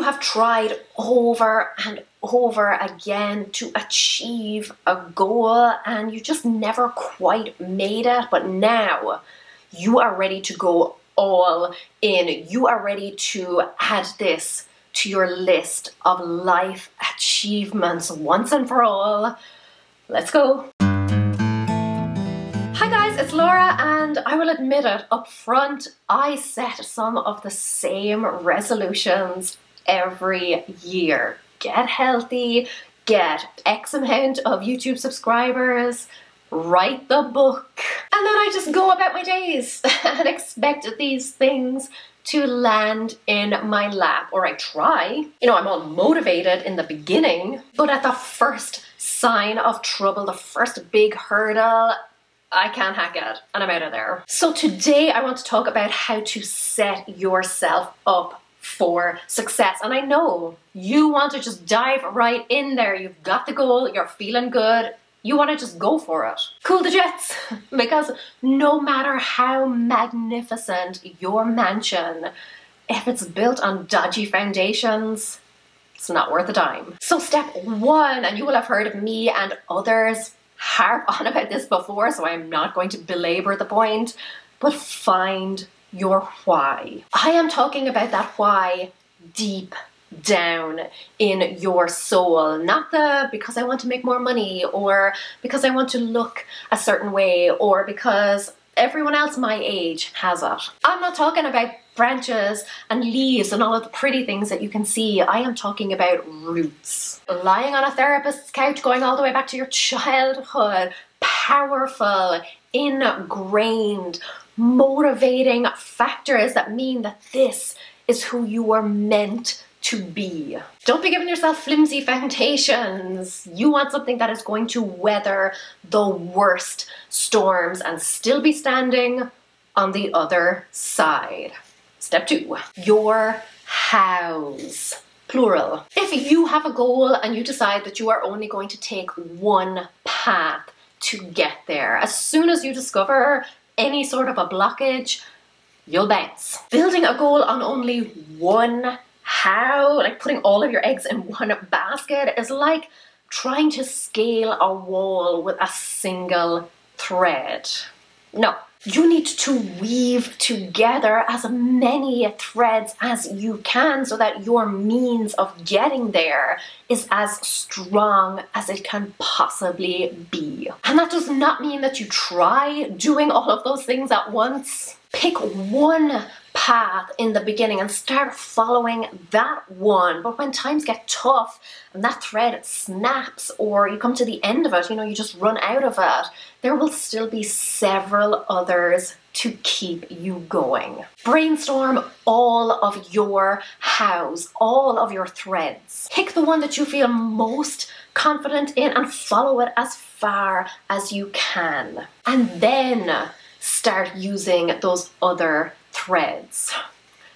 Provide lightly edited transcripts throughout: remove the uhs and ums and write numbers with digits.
have tried over and over again to achieve a goal and you just never quite made it, but now you are ready to go all in. You are ready to add this to your list of life achievements once and for all. Let's go. Hi guys, it's Laura, and I will admit it up front, I set some of the same resolutions every year. Get healthy, get X amount of YouTube subscribers, write the book, and then I just go about my days and expect these things to land in my lap, or I try. You know, I'm all motivated in the beginning, but at the first sign of trouble, the first big hurdle, I can't hack it and I'm out of there. So today I want to talk about how to set yourself up for success. And I know you want to just dive right in there. You've got the goal, you're feeling good, you want to just go for it. Cool the jets, because no matter how magnificent your mansion, if it's built on dodgy foundations, it's not worth the time. So step one, and you will have heard of me and others harp on about this before, so I'm not going to belabor the point, but find your why. I am talking about that why deep down in your soul, not the because I want to make more money, or because I want to look a certain way, or because everyone else my age has it. I'm not talking about branches and leaves and all of the pretty things that you can see. I am talking about roots. Lying on a therapist's couch going all the way back to your childhood, powerful, ingrained, motivating factors that mean that this is who you are meant to be. Don't be giving yourself flimsy foundations. You want something that is going to weather the worst storms and still be standing on the other side. Step two, your hows, plural. If you have a goal and you decide that you are only going to take one path to get there, as soon as you discover any sort of a blockage, you'll bounce. Building a goal on only one how, like putting all of your eggs in one basket, is like trying to scale a wall with a single thread. No. You need to weave together as many threads as you can so that your means of getting there is as strong as it can possibly be. And that does not mean that you try doing all of those things at once. Pick one path in the beginning and start following that one. But when times get tough and that thread snaps, or you come to the end of it, you know, you just run out of it, there will still be several others to keep you going. Brainstorm all of your hows, all of your threads. Pick the one that you feel most confident in and follow it as far as you can. And then start using those other threads.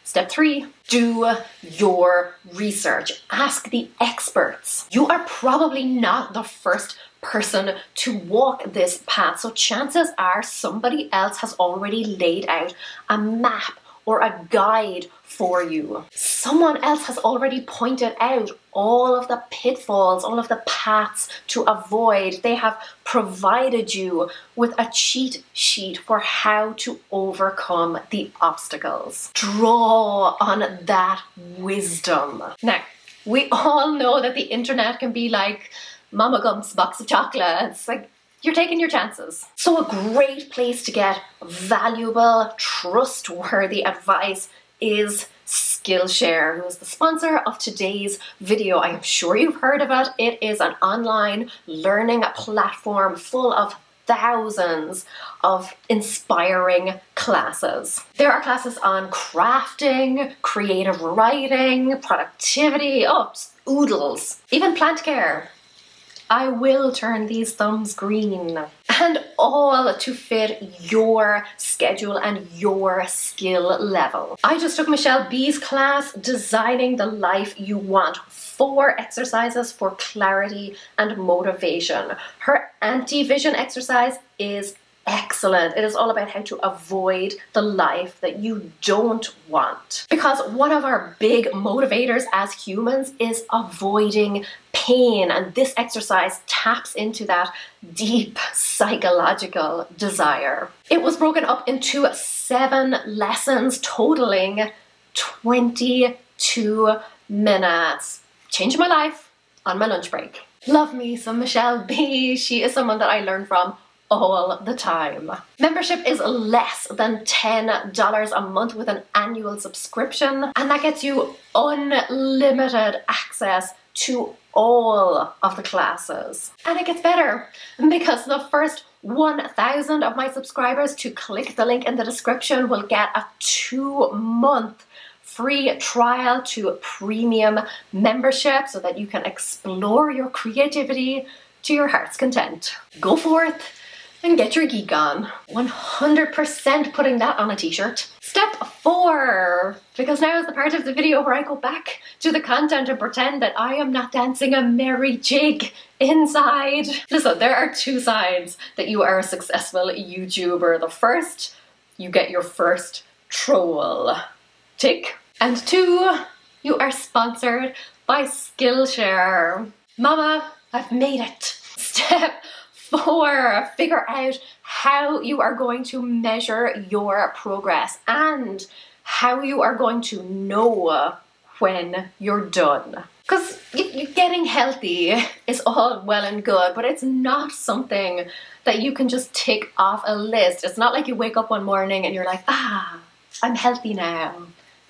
Step three, do your research. Ask the experts. You are probably not the first person to walk this path, so chances are somebody else has already laid out a map or a guide for you. Someone else has already pointed out all of the pitfalls, all of the paths to avoid. They have provided you with a cheat sheet for how to overcome the obstacles. Draw on that wisdom. Now, we all know that the internet can be like Mama Gump's box of chocolates. Like, you're taking your chances. So a great place to get valuable, trustworthy advice is Skillshare, who is the sponsor of today's video. I am sure you've heard of it. It is an online learning platform full of thousands of inspiring classes. There are classes on crafting, creative writing, productivity, oodles, even plant care. I will turn these thumbs green. And all to fit your schedule and your skill level. I just took Michelle B's class, Designing the Life You Want. 4 exercises for clarity and motivation. Her anti-vision exercise is excellent. It is all about how to avoid the life that you don't want. Because one of our big motivators as humans is avoiding pain, and this exercise taps into that deep psychological desire. It was broken up into 7 lessons totaling 22 minutes. Changed my life on my lunch break. Love me some Michelle B. She is someone that I learn from all the time. Membership is less than $10 a month with an annual subscription, and that gets you unlimited access to all of the classes. And it gets better, because the first 1,000 of my subscribers to click the link in the description will get a 2-month free trial to premium membership so that you can explore your creativity to your heart's content. Go forth and get your geek on. 100% putting that on a t-shirt. Step 4, because now is the part of the video where I go back to the content and pretend that I am not dancing a merry jig inside. Listen, there are 2 signs that you are a successful YouTuber. The first, you get your first troll. Tick. And 2, you are sponsored by Skillshare. Mama, I've made it. Step 4, figure out how you are going to measure your progress and how you are going to know when you're done. Because getting healthy is all well and good, but it's not something that you can just tick off a list. It's not like you wake up one morning and you're like, ah, I'm healthy now.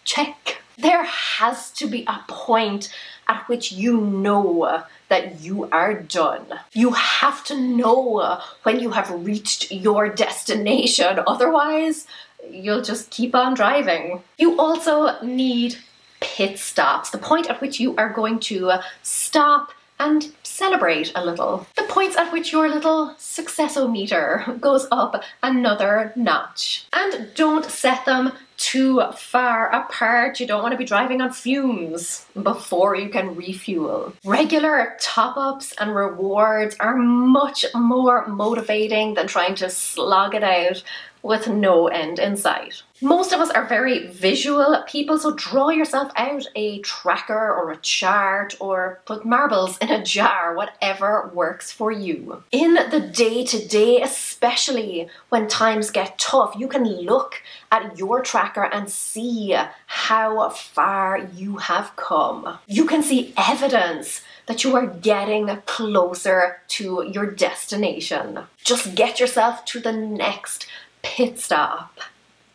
Check. There has to be a point at which you know that you are done. You have to know when you have reached your destination, otherwise you'll just keep on driving. You also need pit stops, the point at which you are going to stop and celebrate a little. The points at which your little success-o-meter goes up another notch. And don't set them too far apart. You don't want to be driving on fumes before you can refuel. Regular top-ups and rewards are much more motivating than trying to slog it out with no end in sight. Most of us are very visual people, so draw yourself out a tracker or a chart or put marbles in a jar, whatever works for you. In the day-to-day, especially when times get tough, you can look at your tracker and see how far you have come. You can see evidence that you are getting closer to your destination. Just get yourself to the next pit stop,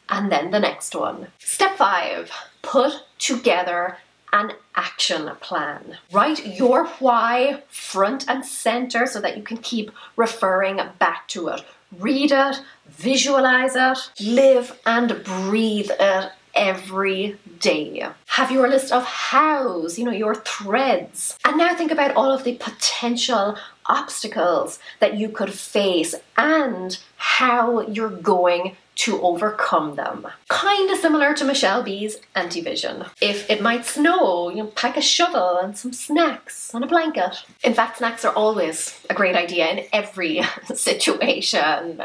and then the next one. Step 5, put together an action plan. Write your why front and center so that you can keep referring back to it. Read it, visualize it, live and breathe it every day. Have your list of hows, your threads. And now think about all of the potential obstacles that you could face and how you're going to overcome them. Kind of similar to Michelle B's anti-vision. If it might snow, pack a shovel and some snacks and a blanket. In fact, snacks are always a great idea in every situation.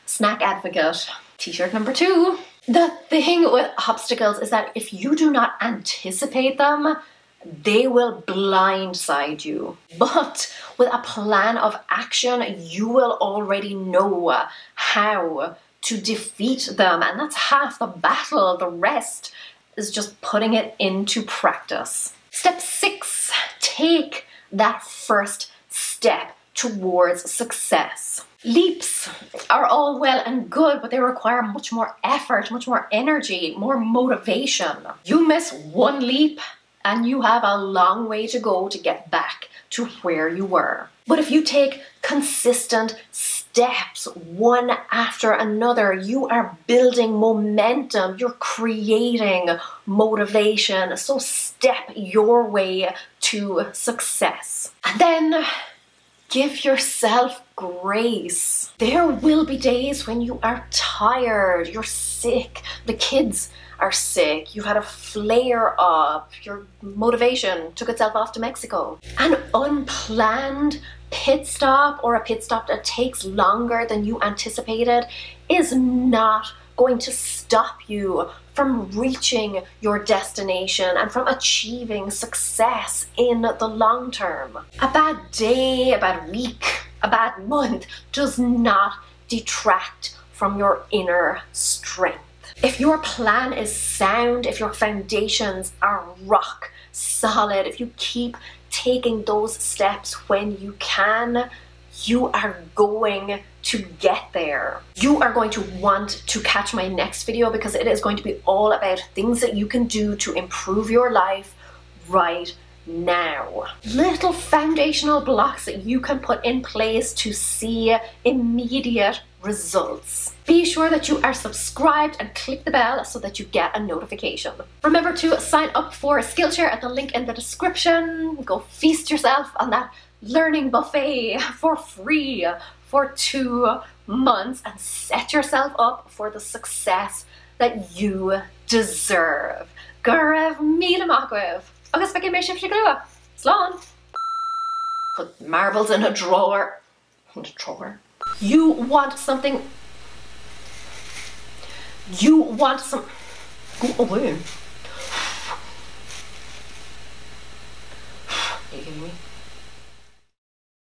Snack advocate. T-shirt number 2. The thing with obstacles is that if you do not anticipate them, they will blindside you. But with a plan of action, you will already know how to defeat them. And that's half the battle. The rest is just putting it into practice. Step 6, take that first step towards success. Leaps are all well and good, but they require much more effort, much more energy, more motivation. You miss one leap and you have a long way to go to get back to where you were. But if you take consistent steps one after another, you are building momentum, you're creating motivation. So step your way to success. And then give yourself grace. There will be days when you are tired, you're sick, the kids are sick, you've had a flare up, your motivation took itself off to Mexico. An unplanned pit stop or a pit stop that takes longer than you anticipated is not going to stop you from reaching your destination and from achieving success in the long term. A bad day, a bad week, a bad month does not detract from your inner strength. If your plan is sound, if your foundations are rock solid, if you keep taking those steps when you can, you are going to get there. You are going to want to catch my next video because it is going to be all about things that you can do to improve your life right now. Little foundational blocks that you can put in place to see immediate results. Be sure that you are subscribed and click the bell so that you get a notification. Remember to sign up for Skillshare at the link in the description. Go feast yourself on that learning buffet for free for 2 months and set yourself up for the success that you deserve. Gurv Míle agus fe mé sib glua. Slán. Put marbles in a drawer. You want something. You want some. Go away.